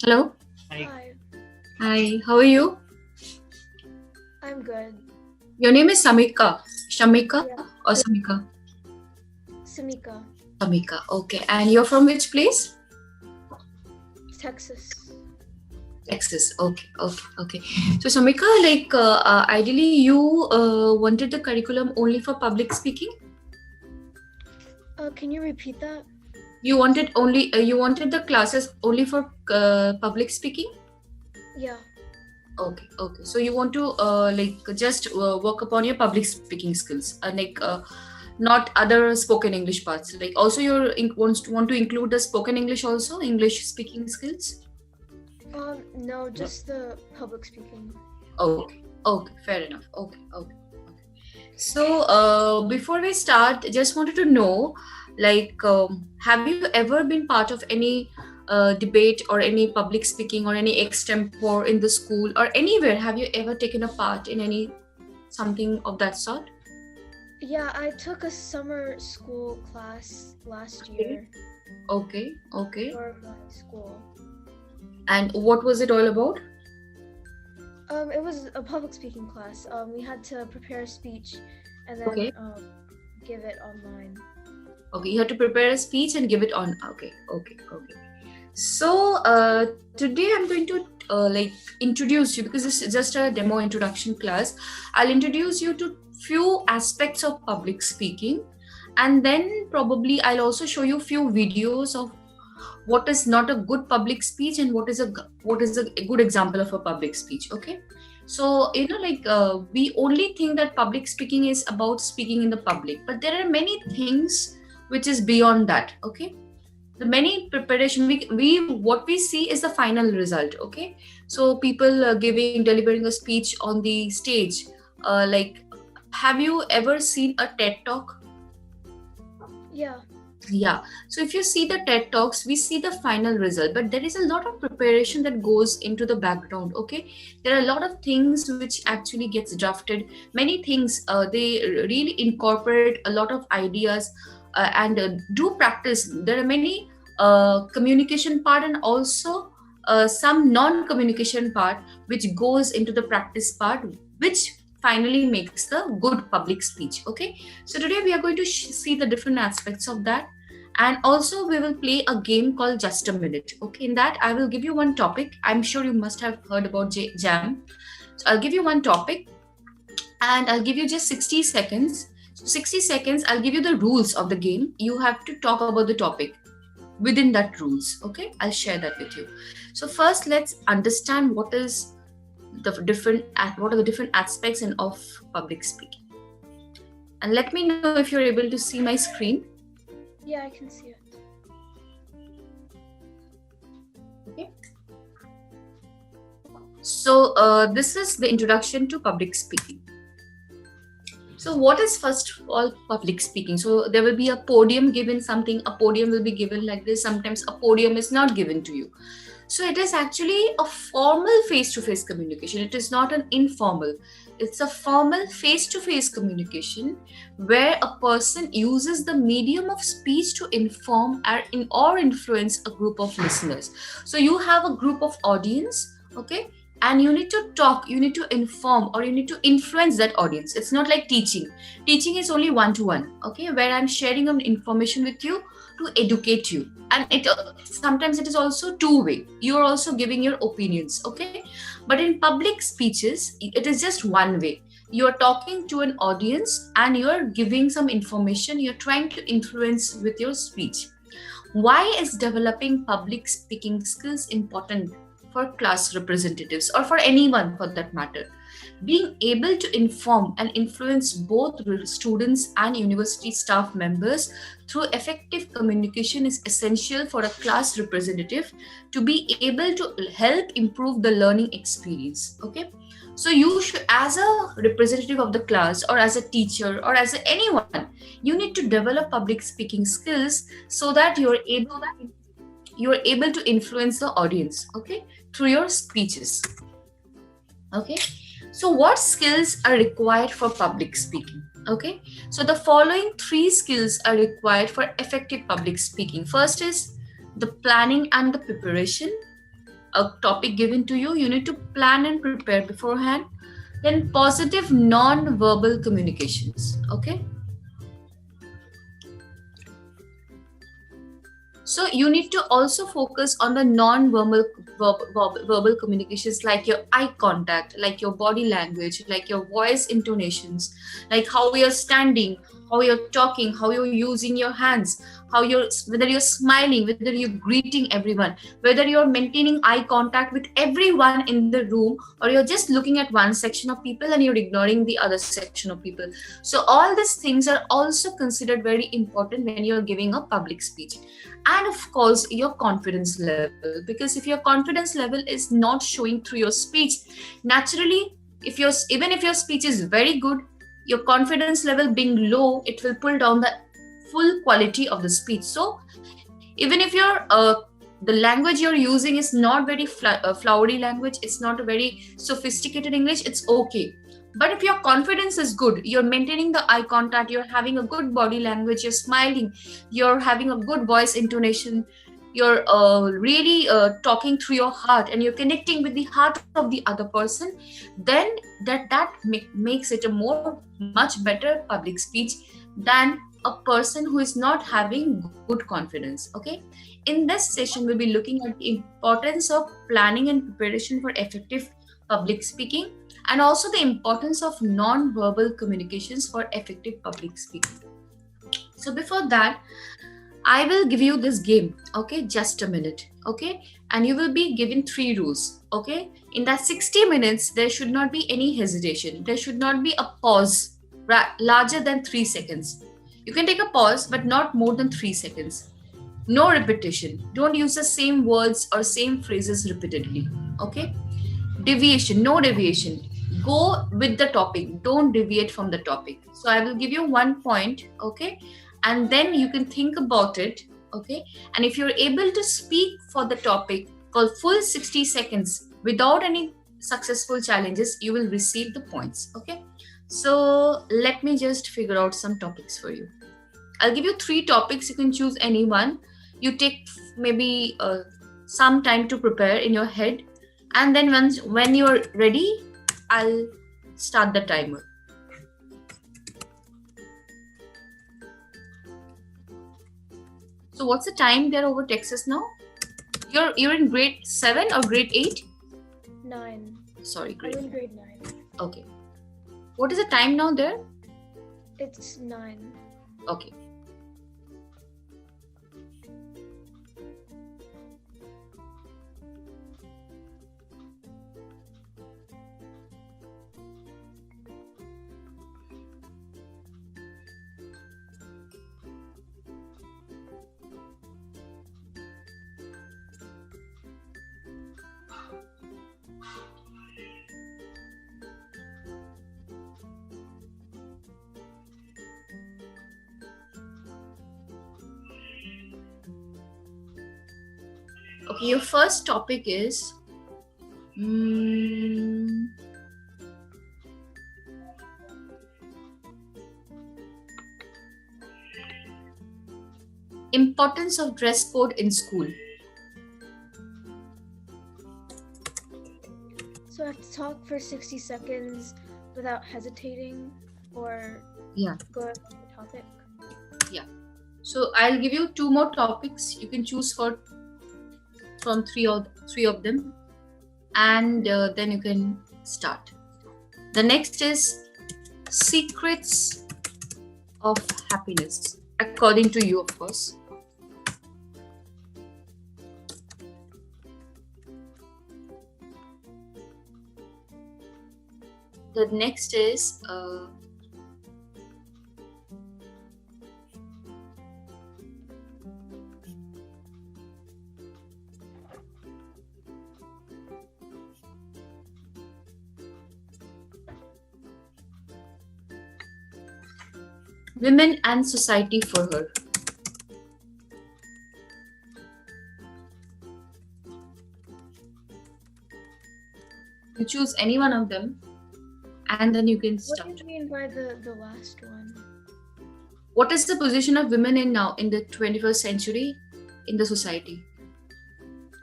Hello. Hi, Hi. How are you? I'm good. Your name is Samika. Shamika Yeah, or Samika? Samika, Samika. Okay. And you're from which place? Texas. Texas. Okay. Okay. Okay. So Samika, ideally, you wanted the curriculum only for public speaking. Can you repeat that? You wanted the classes only for public speaking. Yeah, Okay. Okay. So you want to just work upon your public speaking skills, not other spoken English parts. Like also want to include the spoken English also, English speaking skills. no, just the public speaking. Okay, okay, fair enough. Okay, okay. So before we start, just wanted to know, have you ever been part of any debate or any public speaking or any extempore in the school or anywhere? Have you ever taken a part in any something of that sort? Yeah, I took a summer school class last Okay, year okay, okay. for my school. And what was it all about? It was a public speaking class. We had to prepare a speech and then Okay. give it online. Okay, you have to prepare a speech and give it on. Okay, okay, okay. So today I'm going to introduce you because this is just a demo introduction class. I'll introduce you to few aspects of public speaking, and then probably I'll also show you few videos of what is not a good public speech and what is a good example of a public speech. Okay, so we only think that public speaking is about speaking in the public, but there are many things which is beyond that. Okay, the many preparation we what we see is the final result. Okay, so people delivering a speech on the stage, have you ever seen a TED talk? Yeah, Yeah, so if you see the TED talks, we see the final result, but there is a lot of preparation that goes into the background. Okay, there are a lot of things which actually gets drafted, many things they really incorporate a lot of ideas, and do practice. There are many communication part and also some non-communication part which goes into the practice part, which finally makes the good public speech. Okay, so today we are going to see the different aspects of that, and also we will play a game called Just a Minute. Okay, in that I will give you one topic. I'm sure you must have heard about jam. So I'll give you one topic and I'll give you just 60 seconds. So 60 seconds, I'll give you the rules of the game. You have to talk about the topic within that rules. Okay, I'll share that with you. So first let's understand what are the different aspects of public speaking, and let me know if you're able to see my screen. yeah, I can see it. Okay. So this is the introduction to public speaking. So what is first of all public speaking? So there will be a podium given something. A podium will be given like this. Sometimes a podium is not given to you. So it is actually a formal face-to-face communication. It is not an informal. It's a formal face-to-face communication where a person uses the medium of speech to inform or influence a group of listeners. So you have a group of audience, okay? And you need to talk, you need to inform, or you need to influence that audience. It's not like teaching. Teaching is only one-to-one, okay? Where I'm sharing an information with you to educate you, and it sometimes it is also two-way. You are also giving your opinions, okay? But in public speeches it is just one way. You are talking to an audience and you are giving some information. You're trying to influence with your speech. Why is developing public speaking skills important for class representatives or for anyone for that matter? Being able to inform and influence both students and university staff members through effective communication is essential for a class representative to be able to help improve the learning experience. Okay, so you should, as a representative of the class or as a teacher or as anyone, you need to develop public speaking skills so that you're able to influence the audience, okay, through your speeches. Okay, so what skills are required for public speaking? Okay, so the following three skills are required for effective public speaking. First is the planning and the preparation. a topic given to you, you need to plan and prepare beforehand. Then positive non-verbal communications. Okay. So you need to also focus on the non-verbal verbal communications, like your eye contact, like your body language, like your voice intonations, like how you're standing, how you're talking, how you're using your hands, how you're, whether you're smiling, whether you're greeting everyone, whether you're maintaining eye contact with everyone in the room, or you're just looking at one section of people and you're ignoring the other section of people. So all these things are also considered very important when you're giving a public speech. And of course your confidence level, because if your confidence level is not showing through your speech, naturally, if your even if your speech is very good, your confidence level being low, it will pull down the full quality of the speech. So even if the language you're using is not very flowery language, it's not a very sophisticated English, it's okay. But if your confidence is good, you're maintaining the eye contact, you're having a good body language, you're smiling, you're having a good voice intonation, you're really talking through your heart, and you're connecting with the heart of the other person, then makes it a more much better public speech than a person who is not having good confidence. Okay. In this session, we'll be looking at the importance of planning and preparation for effective public speaking, and also the importance of non-verbal communications for effective public speaking. So before that, I will give you this game, okay? Just a minute, okay? And you will be given 3 rules, okay? In that 60 minutes, there should not be any hesitation. There should not be a pause larger than 3 seconds. You can take a pause, but not more than 3 seconds. No repetition. Don't use the same words or same phrases repeatedly, okay? Deviation, no deviation. Go with the topic. Don't deviate from the topic. So I will give you 1 point, okay? And then you can think about it, okay? And if you're able to speak for the topic for full 60 seconds without any successful challenges, you will receive the points, okay? So let me just figure out some topics for you. I'll give you 3 topics. You can choose any one. You take maybe some time to prepare in your head, and then when you're ready, I'll start the timer. So what's the time there over Texas now? You're in grade 7 or grade 8? 9. Sorry, grade. I'm in grade 9. Okay. What is the time now there? It's 9. Okay. Okay, your first topic is importance of dress code in school. So I have to talk for 60 seconds without hesitating or go on the topic? Yeah. So I'll give you 2 more topics. You can choose from three of them, and then you can start. The next is secrets of happiness, according to you, of course. The next is women and society for her. You choose any one of them, and then you can start. What do you mean by the last one? What is the position of women in the 21st century in the society?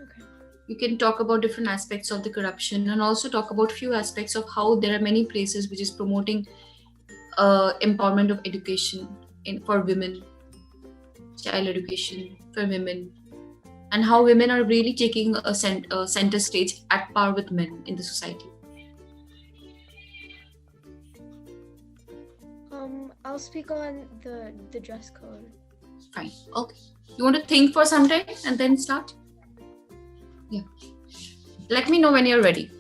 Okay. You can talk about different aspects of the corruption, and also talk about few aspects of how there are many places which is promoting empowerment of education for women, child education for women, and how women are really taking a center stage at par with men in the society. I'll speak on the dress code. Fine. Okay. You want to think for some time and then start? Yeah. Let me know when you're ready.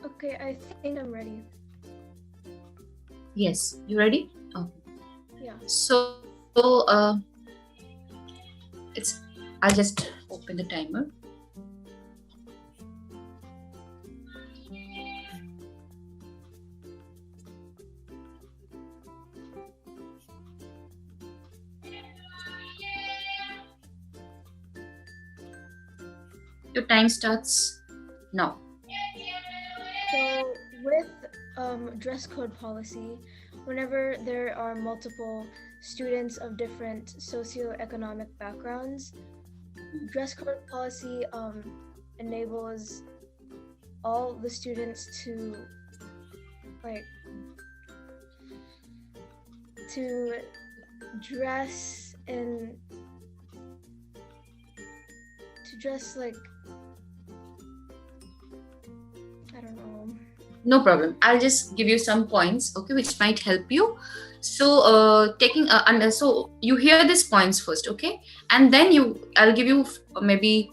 Okay, I think I'm ready. Yes, you ready? Okay. Yeah. So, I'll just open the timer. Your time starts now. So with dress code policy, whenever there are multiple students of different socioeconomic backgrounds, dress code policy enables all the students to dress like I don't know. No problem. I'll just give you some points, okay, which might help you. So, so you hear these points first, okay, and then I'll give you maybe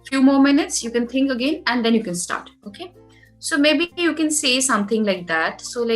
few more minutes. You can think again, and then you can start, okay. So maybe you can say something like that. So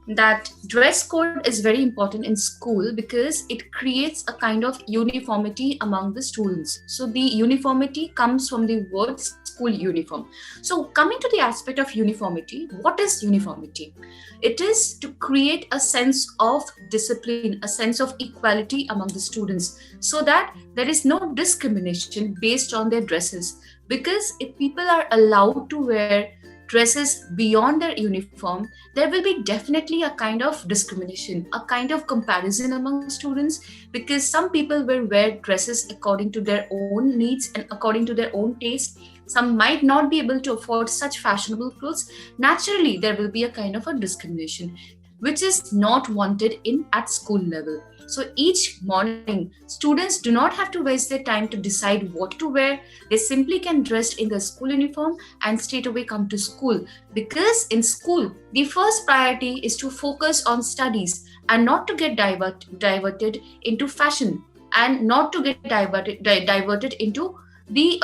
that dress code is very important in school because it creates a kind of uniformity among the students. So the uniformity comes from the word school uniform. So coming to the aspect of uniformity, what is uniformity? It is to create a sense of discipline, a sense of equality among the students, so that there is no discrimination based on their dresses. Because if people are allowed to wear dresses beyond their uniform, there will be definitely a kind of discrimination, a kind of comparison among students, because some people will wear dresses according to their own needs and according to their own taste. Some might not be able to afford such fashionable clothes. Naturally, there will be a kind of a discrimination, which is not wanted at school level. So each morning, students do not have to waste their time to decide what to wear. They simply can dress in the school uniform and straight away come to school. Because in school, the first priority is to focus on studies and not to get diverted into fashion, and not to get diverted into the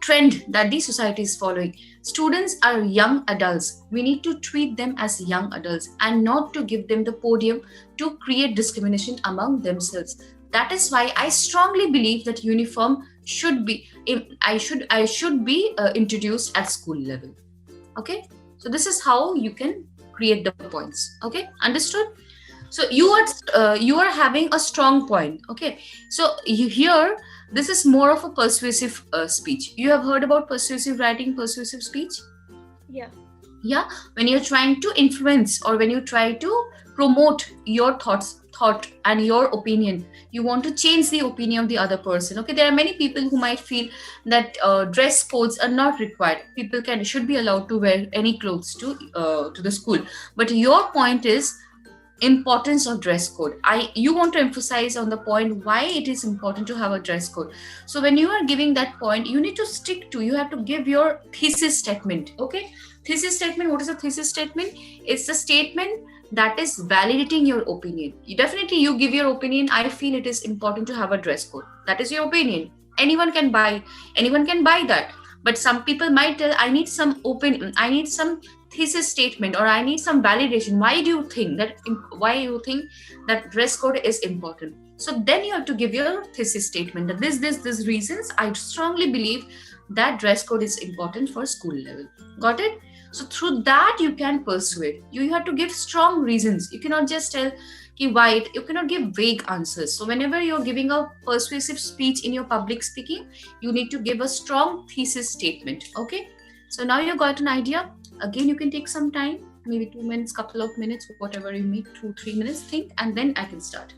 trend that the society is following. Students are young adults. We need to treat them as young adults and not to give them the podium to create discrimination among themselves. That is why I strongly believe that uniform should be introduced at school level. Okay, so this is how you can create the points. Okay, understood? So you are having a strong point. Okay, so here, this is more of a persuasive speech. You have heard about persuasive writing, persuasive speech? Yeah, when you're trying to influence or when you try to promote your thought and your opinion, you want to change the opinion of the other person. Okay, there are many people who might feel that dress codes are not required. People should be allowed to wear any clothes to the school. But your point is, importance of dress code. You want to emphasize on the point why it is important to have a dress code. So when you are giving that point, you need to stick to, you have to give your thesis statement. Okay, thesis statement. What is a thesis statement? It's a statement that is validating your opinion. You give your opinion, I feel it is important to have a dress code. That is your opinion. Anyone can buy that. But some people might tell, I need some thesis statement, or I need some validation. Why you think that dress code is important? So then you have to give your thesis statement that this reasons I strongly believe that dress code is important for school level. Got it? So through that you can persuade. You have to give strong reasons. You cannot just tell why. You cannot give vague answers. So whenever you're giving a persuasive speech in your public speaking, you need to give a strong thesis statement. Okay, so now you got an idea. Again, you can take some time, maybe 2 minutes, couple of minutes, whatever you need, 2-3 minutes, think, and then I can start.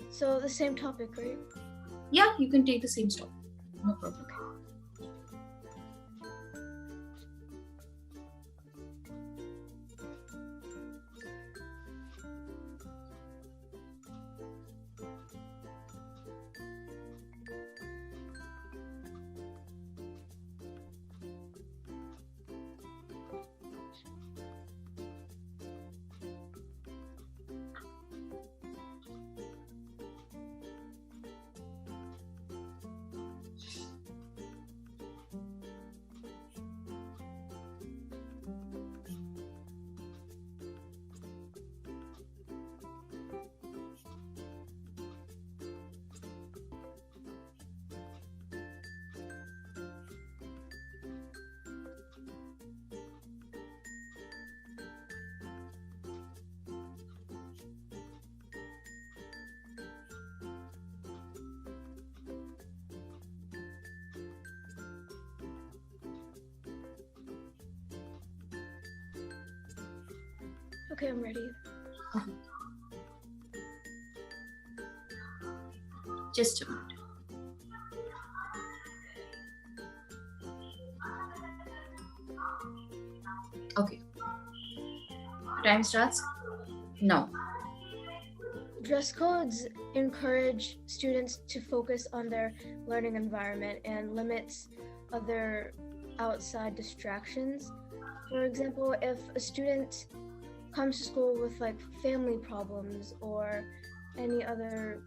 So the same topic, right? Yeah, you can take the same topic. No problem. Okay, I'm ready. Just a minute. Okay. Time starts now. Dress codes encourage students to focus on their learning environment and limits other outside distractions. For example, if a student comes to school with like family problems or any other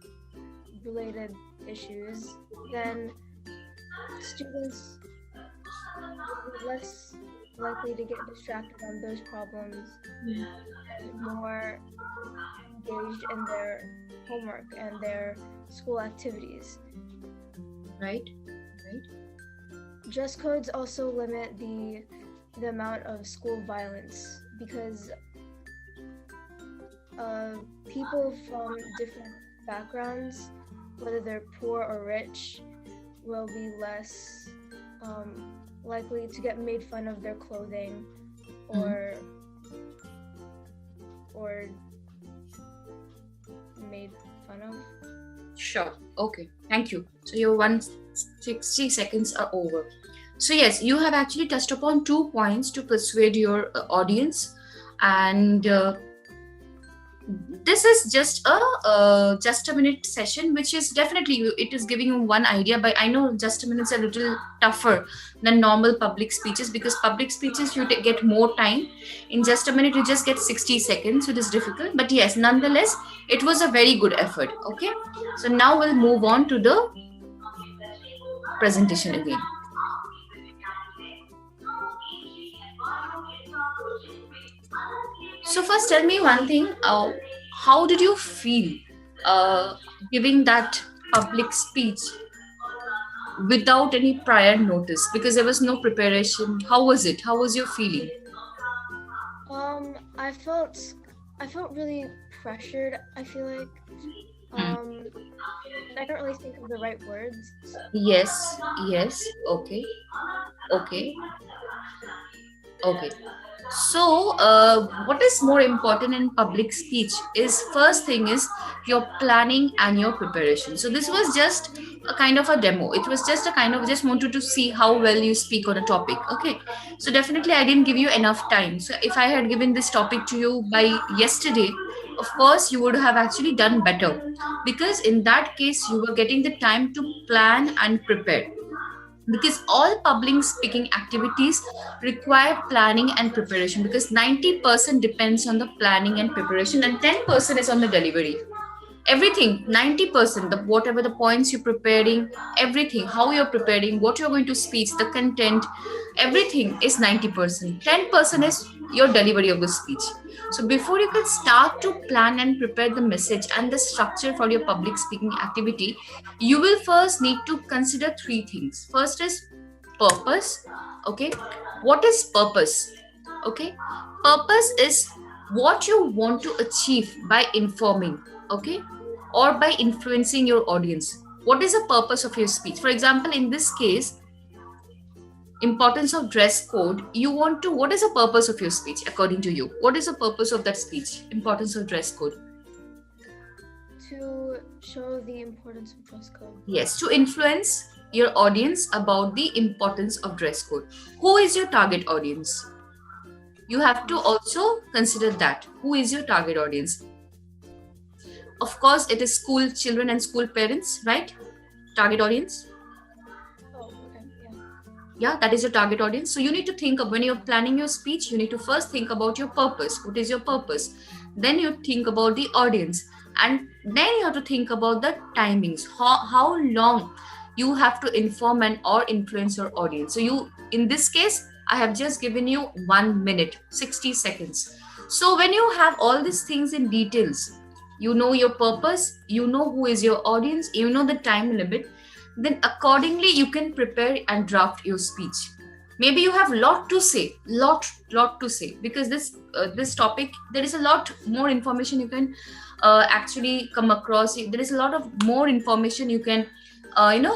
related issues, then students will be less likely to get distracted on those problems and more engaged in their homework and their school activities. Right. Dress codes also limit the amount of school violence because people from different backgrounds, whether they're poor or rich, will be less likely to get made fun of their clothing or made fun of. Sure. Okay. Thank you. So your 160 seconds are over. So yes, you have actually touched upon 2 points to persuade your audience, and this is just a minute session, which is definitely, it is giving you one idea. But I know just a minute is a little tougher than normal public speeches, because public speeches you get more time. In just a minute you just get 60 seconds, so it is difficult. But yes, nonetheless, it was a very good effort. Okay, so now we'll move on to the presentation again. So first tell me one thing, how did you feel giving that public speech without any prior notice, because there was no preparation? How was it? How was your feeling? I felt really pressured. I feel like I don't really think of the right words. Yes. Okay. So, what is more important in public speech is first thing is your planning and your preparation. So, this was just a kind of a demo. It was just a kind of just wanted to see how well you speak on a topic. Okay. So, definitely, I didn't give you enough time. So, if I had given this topic to you by yesterday, of course, you would have actually done better because in that case, you were getting the time to plan and prepare because all public speaking activities require planning and preparation because 90% depends on the planning and preparation and 10% is on the delivery. Everything 90%, the whatever the points you're preparing, everything how you're preparing, what you're going to speak, the content, everything is 90%. 10% is your delivery of the speech. So before you can start to plan and prepare the message and the structure for your public speaking activity, you will first need to consider three things. First is purpose. Okay, what is purpose? Okay, purpose is what you want to achieve by informing, okay, or by influencing your audience. What is the purpose of your speech? For example, in this case, importance of dress code, you want to, what is the purpose of your speech according to you? What is the purpose of that speech? Importance of dress code. To show the importance of dress code. Yes, to influence your audience about the importance of dress code. Who is your target audience? You have to also consider that. Who is your target audience? Of course, it is school children and school parents, right? Target audience. Oh, okay, yeah. Yeah, that is your target audience. So you need to think of, when you're planning your speech, you need to first think about your purpose. What is your purpose? Then you think about the audience. And then you have to think about the timings. How long you have to inform and or influence your audience. So you, in this case, I have just given you 1 minute, 60 seconds. So when you have all these things in details, you know your purpose, you know who is your audience, you know the time limit, then accordingly you can prepare and draft your speech. Maybe you have lot to say, lot to say, because this topic, there is a lot more information you can actually come across. There is a lot of more information you can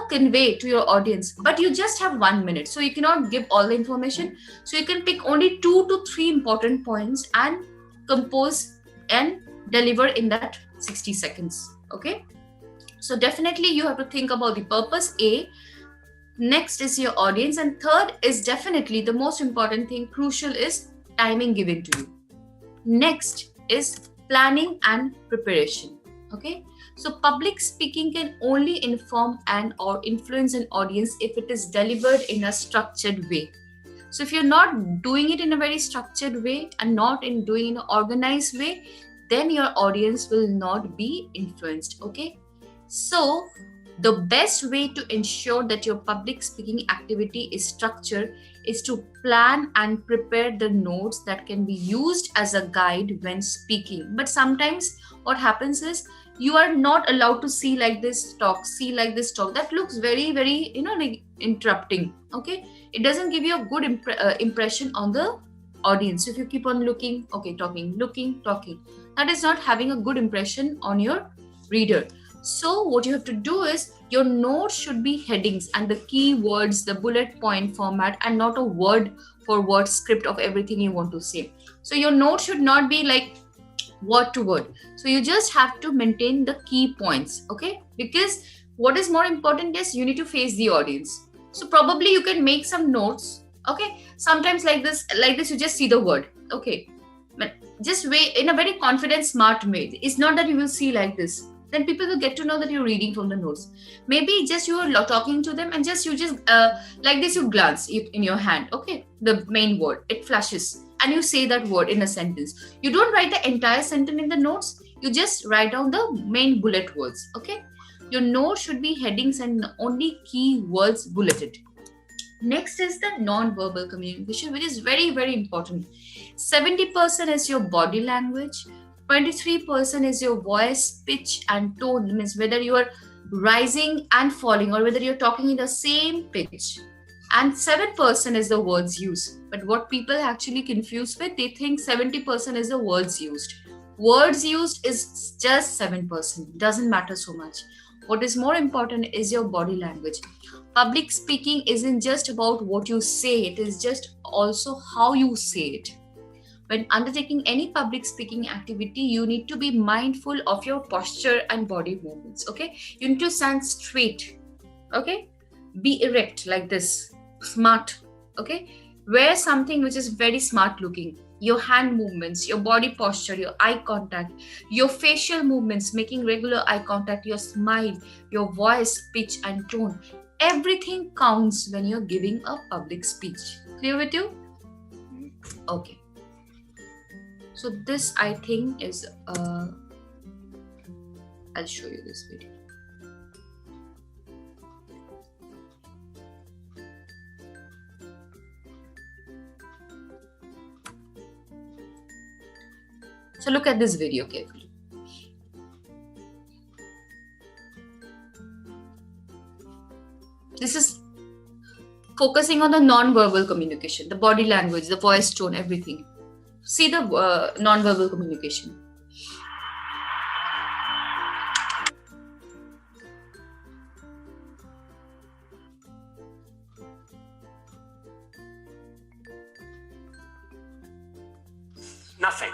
convey to your audience, but you just have 1 minute, so you cannot give all the information. So you can pick only 2 to 3 important points and compose and deliver in that 60 seconds. Okay, so definitely you have to think about the purpose, A. Next is your audience, and third is definitely the most important thing, crucial, is timing given to you. Next is planning and preparation. Okay, so public speaking can only inform and or influence an audience if it is delivered in a structured way. So if you're not doing it in a very structured way and not in doing in an organized way, then your audience will not be influenced. Okay, so the best way to ensure that your public speaking activity is structured is to plan and prepare the notes that can be used as a guide when speaking. But sometimes what happens is you are not allowed to see like this talk, that looks very like interrupting. Okay, it doesn't give you a good impression on the audience. So if you keep on looking, okay, talking, that is not having a good impression on your reader. So what you have to do is your notes should be headings and the keywords, the bullet point format, and not a word for word script of everything you want to say. So your note should not be like word to word. So you just have to maintain the key points. Okay, because what is more important is you need to face the audience. So probably you can make some notes. Okay, sometimes like this you just see the word. Okay, but just wait in a very confident, smart way. It's not that you will see like this, then people will get to know that you're reading from the notes. Maybe just you are talking to them and just like this, you glance in your hand. Okay, the main word, it flashes and you say that word in a sentence. You don't write the entire sentence in the notes, you just write down the main bullet words. Okay, your note should be headings and only key words bulleted. Next is the non-verbal communication, which is very important. 70% is your body language, 23% is your voice, pitch and tone, means whether you are rising and falling or whether you're talking in the same pitch, and 7% is the words used. But what people actually confuse with, they think 70% is the words used. Words used is just 7%, doesn't matter so much. What is more important is your body language. Public speaking isn't just about what you say, it is just also how you say it. When undertaking any public speaking activity, you need to be mindful of your posture and body movements. Okay, you need to stand straight. Okay, be erect like this, smart. Okay, wear something which is very smart looking. Your hand movements, your body posture, your eye contact, your facial movements, making regular eye contact, your smile, your voice, pitch, and tone. Everything counts when you're giving a public speech. Clear with you? Okay. So this, I think, is I'll show you this video. So look at this video carefully. This is focusing on the non-verbal communication, the body language, the voice tone, everything. See the non-verbal communication. Nothing.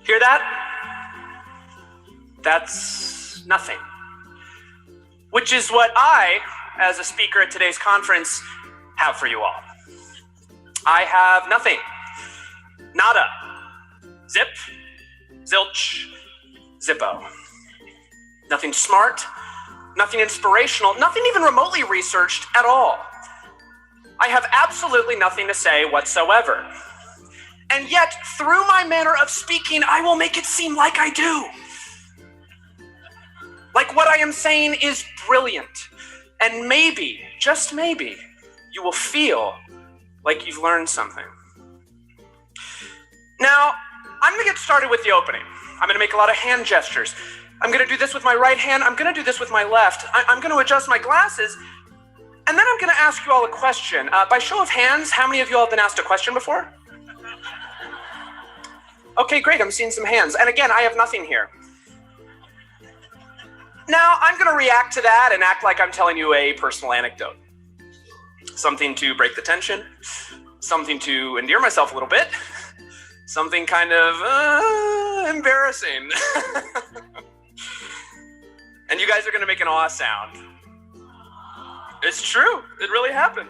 Hear that? That's nothing. Which is what I, as a speaker at today's conference, have for you all. I have nothing. Nada. Zip. Zilch. Zippo. Nothing smart. Nothing inspirational. Nothing even remotely researched at all. I have absolutely nothing to say whatsoever. And yet, through my manner of speaking, I will make it seem like I do. Like what I am saying is brilliant. And maybe, just maybe, you will feel like you've learned something. Now, I'm gonna get started with the opening. I'm gonna make a lot of hand gestures. I'm gonna do this with my right hand. I'm gonna do this with my left. I'm gonna adjust my glasses. And then I'm gonna ask you all a question. By show of hands, how many of you all have been asked a question before? Okay, great, I'm seeing some hands. And again, I have nothing here. Now, I'm gonna react to that and act like I'm telling you a personal anecdote. Something to break the tension, something to endear myself a little bit, something kind of embarrassing. And you guys are gonna make an awe sound. It's true, it really happened.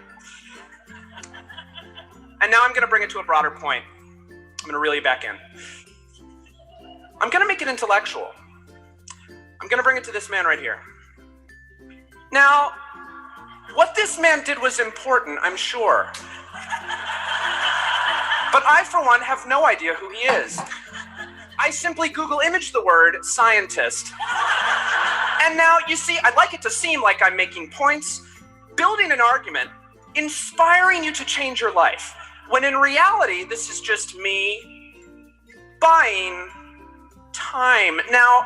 And now I'm gonna bring it to a broader point. I'm gonna reel you back in. I'm gonna make it intellectual. I'm gonna bring it to this man right here. Now, what this man did was important, I'm sure. But I, for one, have no idea who he is. I simply Google image the word scientist. And now, you see, I'd like it to seem like I'm making points, building an argument, inspiring you to change your life. When in reality, this is just me buying time. Now,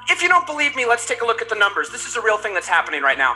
if you don't believe me, let's take a look at the numbers. This is a real thing that's happening right now.